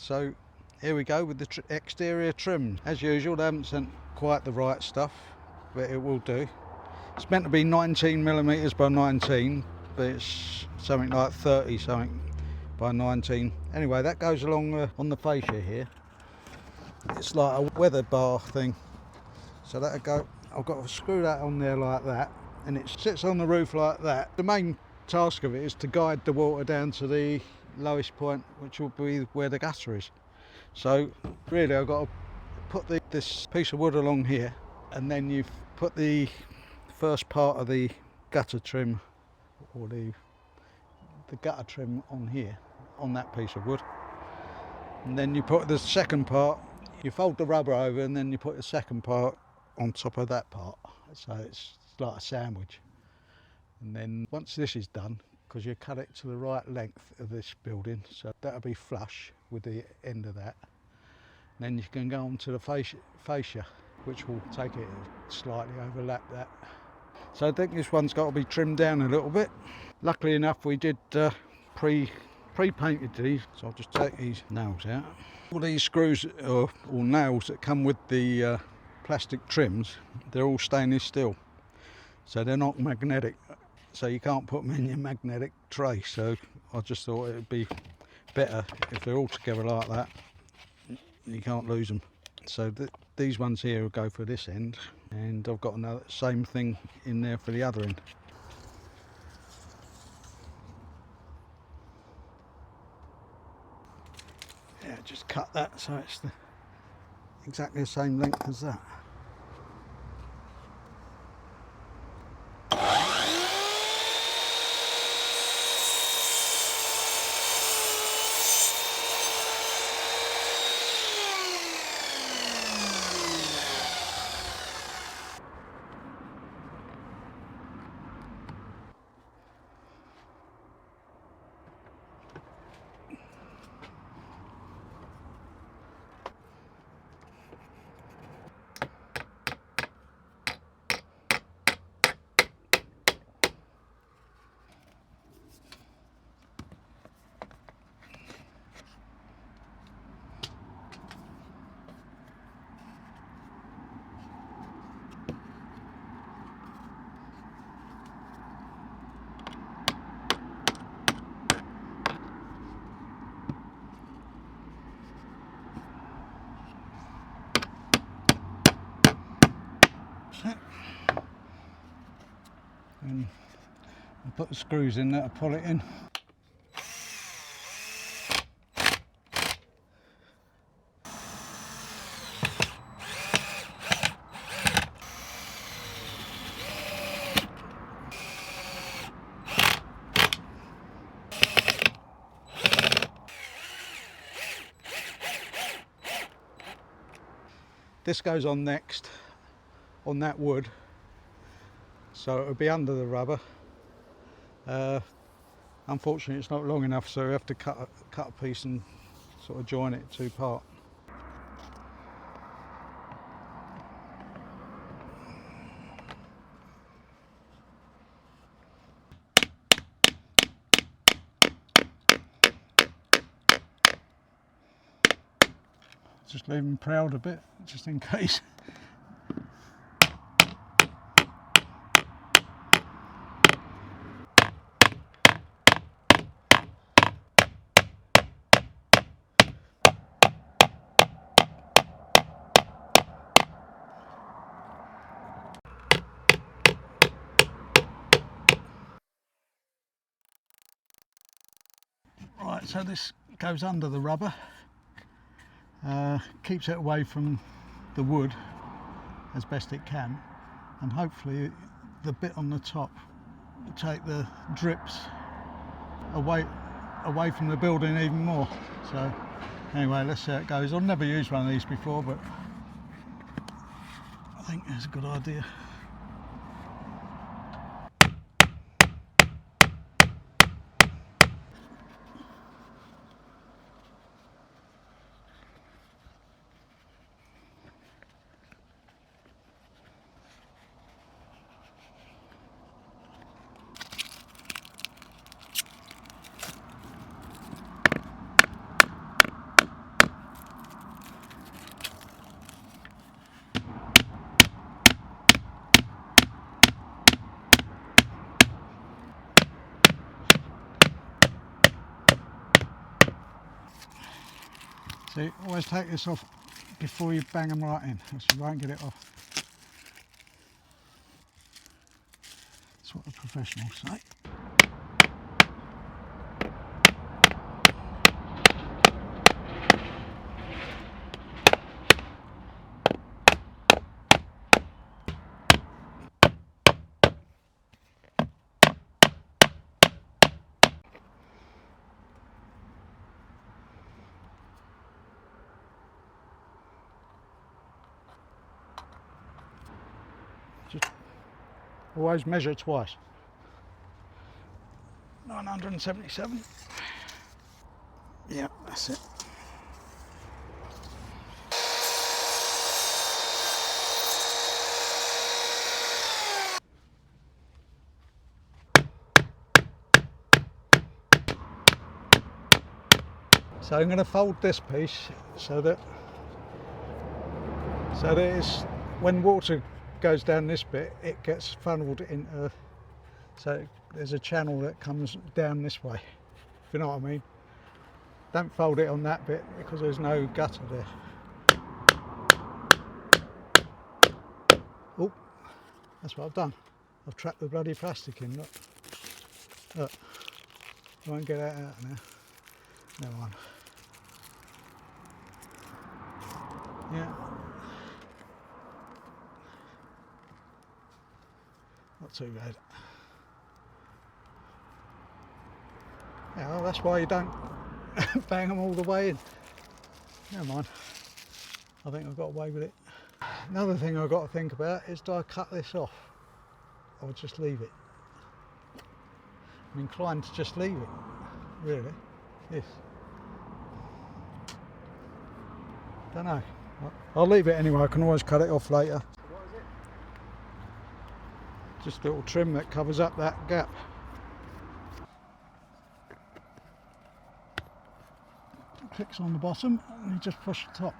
So here we go with the exterior trim. As usual, they haven't sent quite the right stuff, but it will do. It's meant to be 19mm by 19, but it's something like 30 something by 19. Anyway, that goes along on the fascia here. It's like a weather bar thing. So that'll go, I've got to screw that on there like that, and it sits on the roof like that. The main task of it is to guide the water down to the lowest point, which will be where the gutter is. So really I've got to put this piece of wood along here, and then you've put the first part of the gutter trim, or the gutter trim on here, on that piece of wood, and then you put the second part, you fold the rubber over, and then you put the second part on top of that part, so it's like a sandwich. And then once this is done, because you cut it to the right length of this building, so that'll be flush with the end of that, then you can go on to the fascia, which will take it slightly overlap that. So I think this one's got to be trimmed down a little bit. Luckily enough, we did pre-painted these, so I'll just take these nails out. All these screws or nails that come with the plastic trims, they're all stainless steel, so they're not magnetic, so you can't put them in your magnetic tray. So I just thought it would be better if they're all together like that, you can't lose them. So these ones here will go for this end, and I've got another same thing in there for the other end. Yeah, just cut that so it's exactly the same length as that. And I'll put the screws in that'll pull it in. This goes on next on that wood, so it'll be under the rubber. Unfortunately it's not long enough, so we have to cut a piece and sort of join it two part. Just leave them proud a bit, just in case. Right, so this goes under the rubber, keeps it away from the wood as best it can, and hopefully the bit on the top will take the drips away from the building even more. So anyway, let's see how it goes. I've never used one of these before, but I think it's a good idea. See, always take this off before you bang them right in, else you won't get it off. That's what the professionals say. Just always measure twice. 977. Yeah, that's it. So I'm going to fold this piece so that it's, when water goes down this bit, it gets funneled into, so there's a channel that comes down this way, if you know what I mean. Don't fold it on that bit because there's no gutter there. Oh, that's what I've done. I've trapped the bloody plastic in, look. Look, I won't get that out now. Never mind. Yeah. Not too bad. Yeah, well, that's why you don't bang them all the way in. Never mind. I think I've got away with it. Another thing I've got to think about is, do I cut this off or just leave it? I'm inclined to just leave it, really. Yes. Don't know. I'll leave it anyway, I can always cut it off later. What is it? Just a little trim that covers up that gap. Clicks on the bottom and you just push the top.